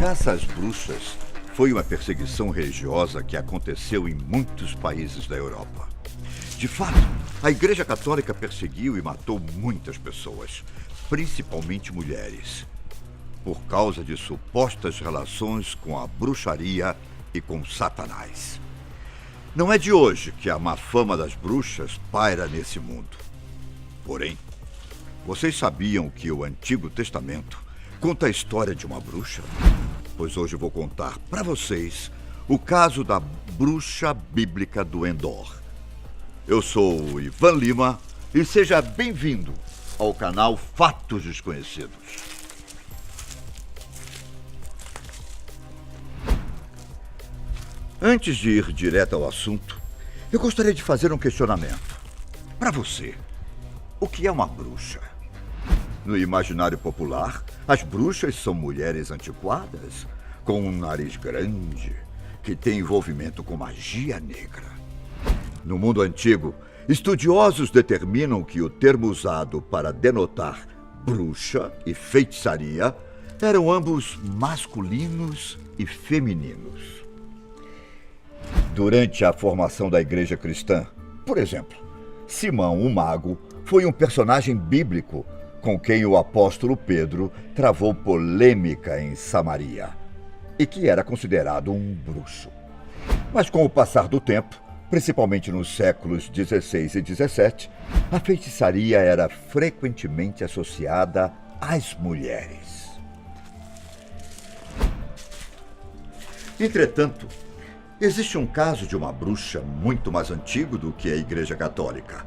caça às bruxas foi uma perseguição religiosa que aconteceu em muitos países da Europa. De fato, a Igreja Católica perseguiu e matou muitas pessoas, principalmente mulheres, por causa de supostas relações com a bruxaria e com Satanás. Não é de hoje que a má fama das bruxas paira nesse mundo. Porém, vocês sabiam que o Antigo Testamento conta a história de uma bruxa? Pois hoje vou contar para vocês o caso da bruxa bíblica do Endor. Eu sou o Ivan Lima e seja bem-vindo ao canal Fatos Desconhecidos. Antes de ir direto ao assunto, eu gostaria de fazer um questionamento. Para você, o que é uma bruxa? No imaginário popular, as bruxas são mulheres antiquadas, com um nariz grande, que têm envolvimento com magia negra. No mundo antigo, estudiosos determinam que o termo usado para denotar bruxa e feitiçaria eram ambos masculinos e femininos. Durante a formação da Igreja Cristã, por exemplo, Simão, o mago, foi um personagem bíblico com quem o apóstolo Pedro travou polêmica em Samaria e que era considerado um bruxo. Mas com o passar do tempo, principalmente nos séculos XVI e XVII, a feitiçaria era frequentemente associada às mulheres. Entretanto, existe um caso de uma bruxa muito mais antigo do que a Igreja Católica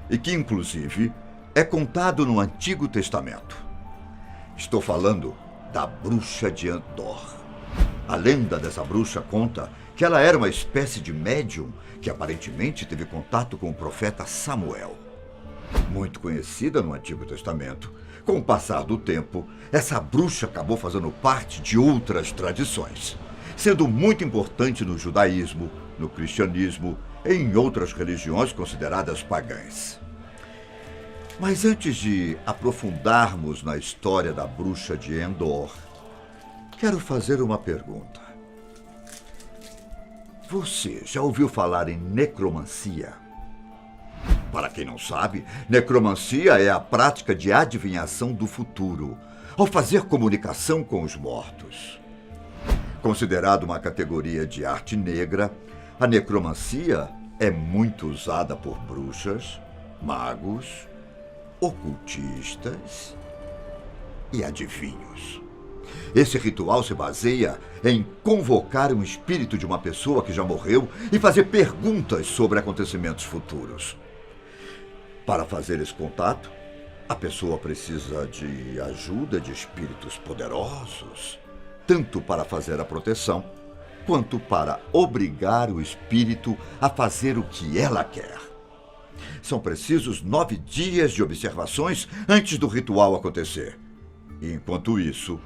e que, inclusive, é contado no Antigo Testamento. Estou falando da bruxa de Endor. A lenda dessa bruxa conta que ela era uma espécie de médium que aparentemente teve contato com o profeta Samuel. Muito conhecida no Antigo Testamento, com o passar do tempo, essa bruxa acabou fazendo parte de outras tradições, sendo muito importante no judaísmo, no cristianismo e em outras religiões consideradas pagãs. Mas antes de aprofundarmos na história da bruxa de Endor, quero fazer uma pergunta. Você já ouviu falar em necromancia? Para quem não sabe, necromancia é a prática de adivinhação do futuro, ao fazer comunicação com os mortos. Considerado uma categoria de arte negra, a necromancia é muito usada por bruxas, magos, ocultistas e adivinhos. Esse ritual se baseia em convocar um espírito de uma pessoa que já morreu e fazer perguntas sobre acontecimentos futuros. Para fazer esse contato, a pessoa precisa de ajuda de espíritos poderosos, tanto para fazer a proteção, quanto para obrigar o espírito a fazer o que ela quer. São precisos 9 dias de observações antes do ritual acontecer. E enquanto isso,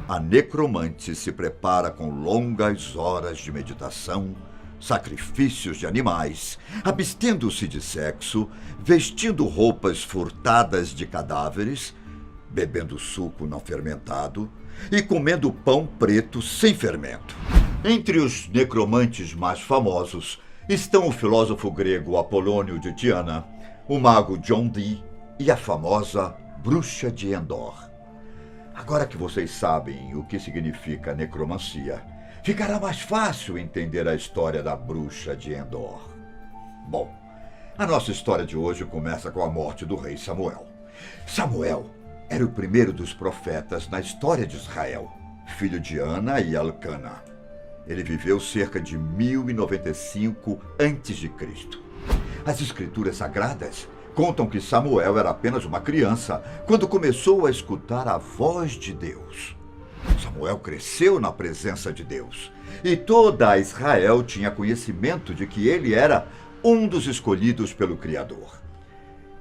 a necromante se prepara com longas horas de meditação, sacrifícios de animais, abstendo-se de sexo, vestindo roupas furtadas de cadáveres, bebendo suco não fermentado e comendo pão preto sem fermento. Entre os necromantes mais famosos estão o filósofo grego Apolônio de Tiana, o mago John Dee e a famosa bruxa de Endor. Agora que vocês sabem o que significa necromancia, ficará mais fácil entender a história da bruxa de Endor. Bom, a nossa história de hoje começa com a morte do rei Samuel. Samuel era o primeiro dos profetas na história de Israel, filho de Ana e Elcana. Ele viveu cerca de 1095 a.C. As escrituras sagradas contam que Samuel era apenas uma criança quando começou a escutar a voz de Deus. Samuel cresceu na presença de Deus, e toda Israel tinha conhecimento de que ele era um dos escolhidos pelo Criador.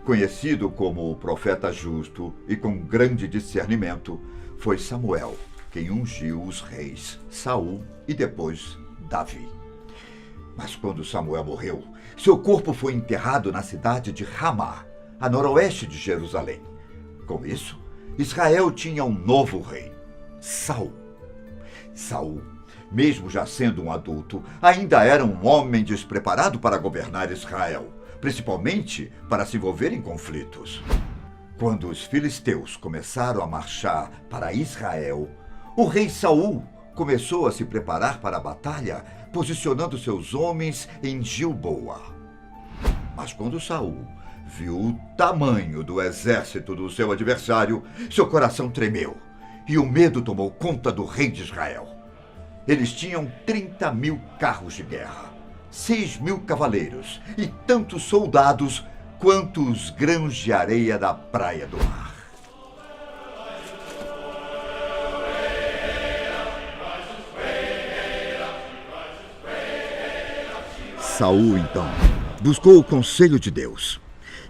Conhecido como o profeta justo e com grande discernimento, foi Samuel quem ungiu os reis Saul e depois Davi. Mas quando Samuel morreu, seu corpo foi enterrado na cidade de Ramá, a noroeste de Jerusalém. Com isso, Israel tinha um novo rei, Saul. Saul, mesmo já sendo um adulto, ainda era um homem despreparado para governar Israel, principalmente para se envolver em conflitos. Quando os filisteus começaram a marchar para Israel, o rei Saul começou a se preparar para a batalha, posicionando seus homens em Gilboa. Mas quando Saul viu o tamanho do exército do seu adversário, seu coração tremeu e o medo tomou conta do rei de Israel. Eles tinham 30.000 carros de guerra, 6.000 cavaleiros e tantos soldados quanto os grãos de areia da praia do mar. Saul, então, buscou o conselho de Deus.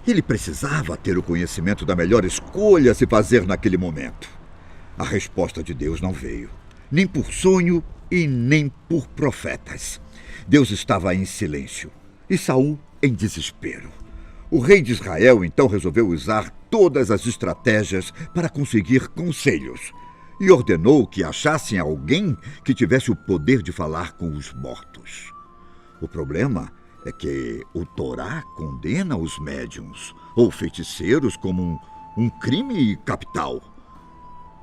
Ele precisava ter o conhecimento da melhor escolha a se fazer naquele momento. A resposta de Deus não veio, nem por sonho e nem por profetas. Deus estava em silêncio e Saul em desespero. O rei de Israel então resolveu usar todas as estratégias para conseguir conselhos e ordenou que achassem alguém que tivesse o poder de falar com os mortos. O problema é que o Torá condena os médiuns ou feiticeiros como um crime capital.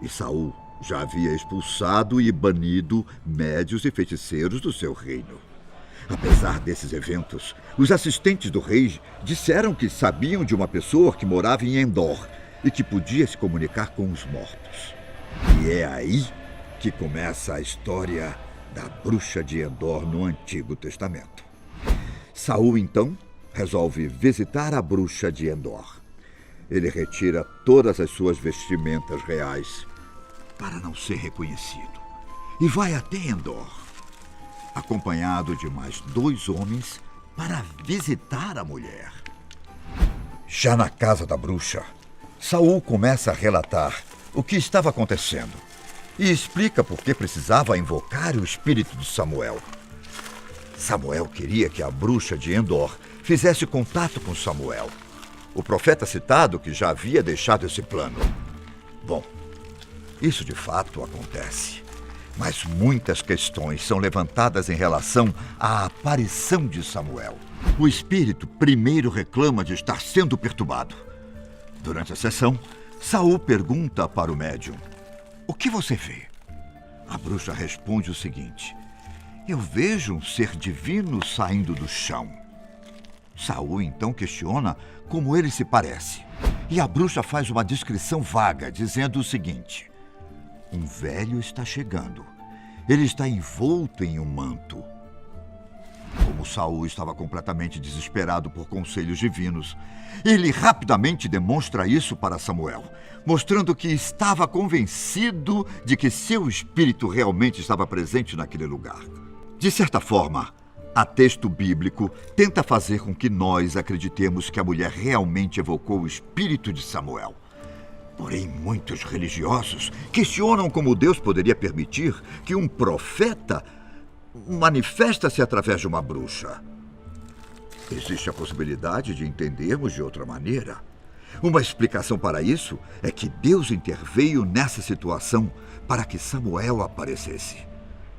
E Saul já havia expulsado e banido médiuns e feiticeiros do seu reino. Apesar desses eventos, os assistentes do rei disseram que sabiam de uma pessoa que morava em Endor e que podia se comunicar com os mortos. E é aí que começa a história da bruxa de Endor no Antigo Testamento. Saul, então, resolve visitar a bruxa de Endor. Ele retira todas as suas vestimentas reais para não ser reconhecido e vai até Endor, acompanhado de mais 2 homens para visitar a mulher. Já na casa da bruxa, Saul começa a relatar o que estava acontecendo e explica por que precisava invocar o espírito de Samuel. Samuel queria que a bruxa de Endor fizesse contato com Samuel, o profeta citado que já havia deixado esse plano. Bom, isso de fato acontece, mas muitas questões são levantadas em relação à aparição de Samuel. O espírito primeiro reclama de estar sendo perturbado. Durante a sessão, Saul pergunta para o médium: "O que você vê?" A bruxa responde o seguinte: "Eu vejo um ser divino saindo do chão." Saul então questiona como ele se parece. E a bruxa faz uma descrição vaga, dizendo o seguinte: "Um velho está chegando. Ele está envolto em um manto." Como Saul estava completamente desesperado por conselhos divinos, ele rapidamente demonstra isso para Samuel, mostrando que estava convencido de que seu espírito realmente estava presente naquele lugar. De certa forma, a texto bíblico tenta fazer com que nós acreditemos que a mulher realmente evocou o espírito de Samuel. Porém, muitos religiosos questionam como Deus poderia permitir que um profeta manifesta-se através de uma bruxa. Existe a possibilidade de entendermos de outra maneira. Uma explicação para isso é que Deus interveio nessa situação para que Samuel aparecesse.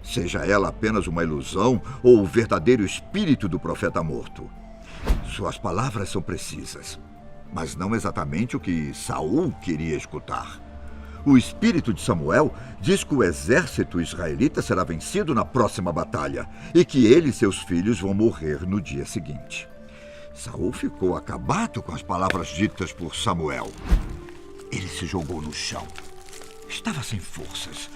Seja ela apenas uma ilusão ou o verdadeiro espírito do profeta morto. Suas palavras são precisas, mas não exatamente o que Saul queria escutar. O espírito de Samuel diz que o exército israelita será vencido na próxima batalha e que ele e seus filhos vão morrer no dia seguinte. Saul ficou acabado com as palavras ditas por Samuel. Ele se jogou no chão. Estava sem forças,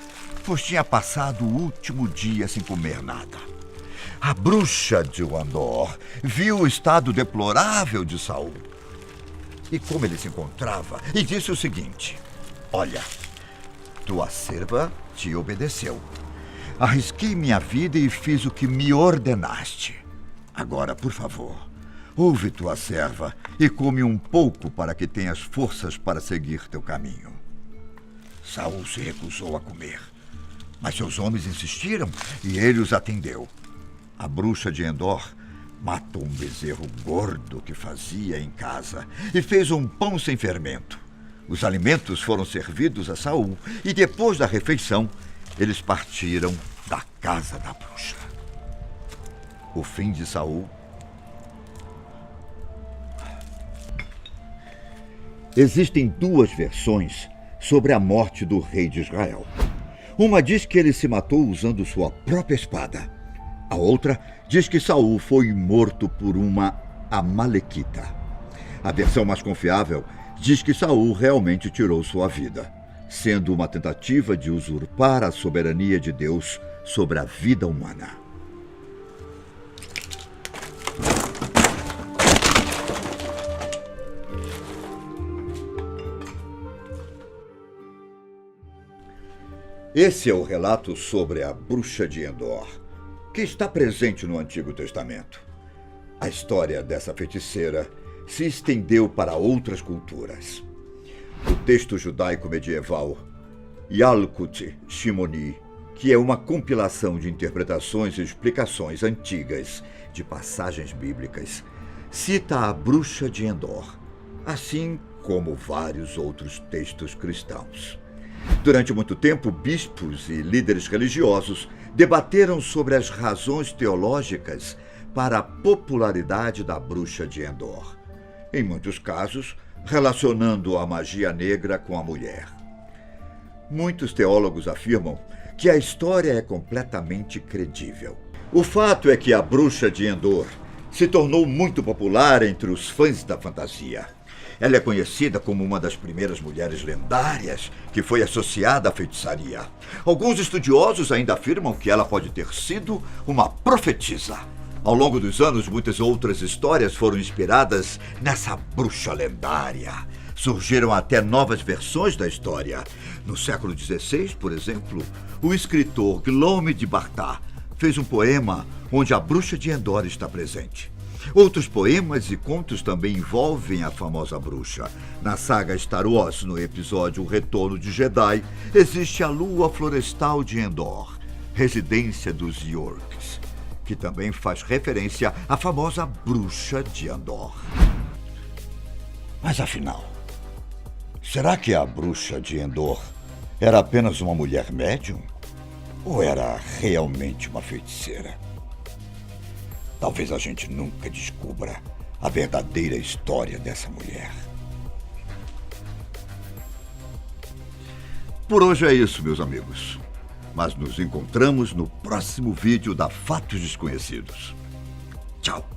pois tinha passado o último dia sem comer nada. A bruxa de Endor viu o estado deplorável de Saul e como ele se encontrava, e disse o seguinte: "Olha, tua serva te obedeceu. Arrisquei minha vida e fiz o que me ordenaste. Agora, por favor, ouve tua serva e come um pouco para que tenhas forças para seguir teu caminho. Saul se recusou a comer, mas seus homens insistiram e ele os atendeu. A bruxa de Endor matou um bezerro gordo que fazia em casa e fez um pão sem fermento. Os alimentos foram servidos a Saul e depois da refeição, eles partiram da casa da bruxa. O fim de Saul. Existem duas versões sobre a morte do rei de Israel. Uma diz que ele se matou usando sua própria espada. A outra diz que Saul foi morto por uma amalequita. A versão mais confiável diz que Saul realmente tirou sua vida, sendo uma tentativa de usurpar a soberania de Deus sobre a vida humana. Esse é o relato sobre a bruxa de Endor, que está presente no Antigo Testamento. A história dessa feiticeira se estendeu para outras culturas. O texto judaico medieval Yalkut Shimoni, que é uma compilação de interpretações e explicações antigas de passagens bíblicas, cita a bruxa de Endor, assim como vários outros textos cristãos. Durante muito tempo, bispos e líderes religiosos debateram sobre as razões teológicas para a popularidade da bruxa de Endor, em muitos casos relacionando a magia negra com a mulher. Muitos teólogos afirmam que a história é completamente credível. O fato é que a bruxa de Endor se tornou muito popular entre os fãs da fantasia. Ela é conhecida como uma das primeiras mulheres lendárias que foi associada à feitiçaria. Alguns estudiosos ainda afirmam que ela pode ter sido uma profetisa. Ao longo dos anos, muitas outras histórias foram inspiradas nessa bruxa lendária. Surgiram até novas versões da história. No século XVI, por exemplo, o escritor Guillaume de Bartha fez um poema onde a bruxa de Endor está presente. Outros poemas e contos também envolvem a famosa bruxa. Na saga Star Wars, no episódio O Retorno de Jedi, existe a lua florestal de Endor, residência dos Yorks, que também faz referência à famosa bruxa de Endor. Mas afinal, será que a bruxa de Endor era apenas uma mulher médium? Ou era realmente uma feiticeira? Talvez a gente nunca descubra a verdadeira história dessa mulher. Por hoje é isso, meus amigos. Mas nos encontramos no próximo vídeo da Fatos Desconhecidos. Tchau!